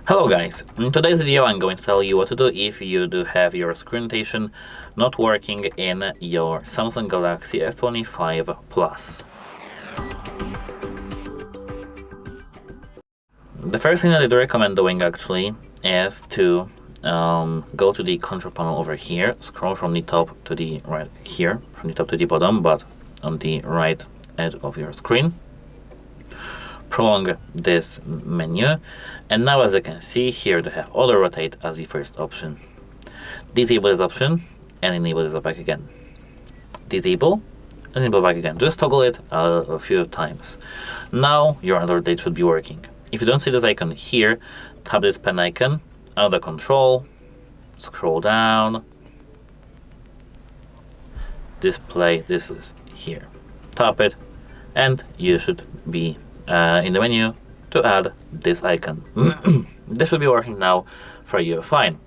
Hello guys, in today's video I'm going to tell you what to do if you do have your screen rotation not working in your Samsung Galaxy S25 Plus. The first thing that I do recommend doing actually is to go to the control panel over here, scroll from the top to the right here, from the top to the bottom, but on the right edge of your screen. Prolong this menu, and now as you can see here they have auto rotate as the first option. Disable this option and enable this back again. Disable and enable back again. Just toggle it a few times. Now your auto rotate should be working. If you don't see this icon here, tap this pen icon, auto control, scroll down, display, this is here. Tap it and you should be in the menu to add this icon. This should be working now for you fine.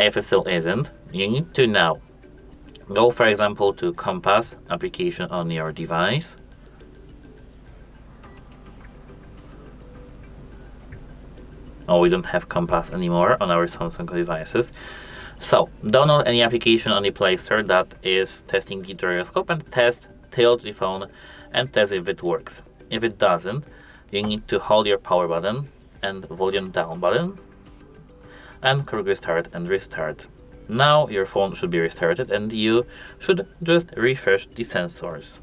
If it still isn't, you need to now go, for example, to Compass application on your device. Oh, we don't have Compass anymore on our Samsung devices. So download any application on the Play Store that is testing the gyroscope and tilt the phone and test if it works. If it doesn't, you need to hold your power button and volume down button and click restart and restart. Now your phone should be restarted and you should just refresh the sensors.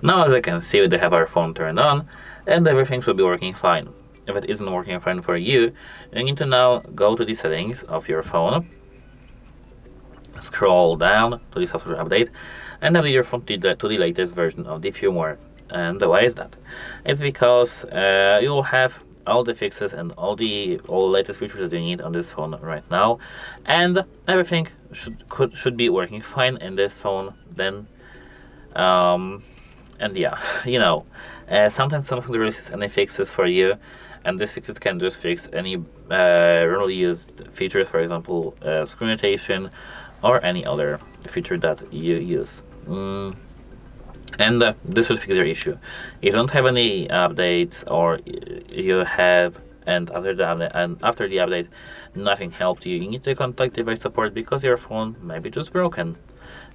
Now as you can see, we have our phone turned on and everything should be working fine. If it isn't working fine for you, you need to now go to the settings of your phone, scroll down to the software update and update your phone to the latest version of the firmware. And why is that? It's because you will have all the fixes and all the latest features that you need on this phone right now, and everything should be working fine in this phone then. And yeah, you know, sometimes Samsung releases any fixes for you, and these fixes can just fix any rarely used features, for example, screen rotation or any other feature that you use. And this should fix your issue. If you don't have any updates, or you have, and after the update nothing helped you, you need to contact device support because your phone may be just broken.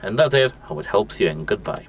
And that's it. Hope it helps you, and goodbye.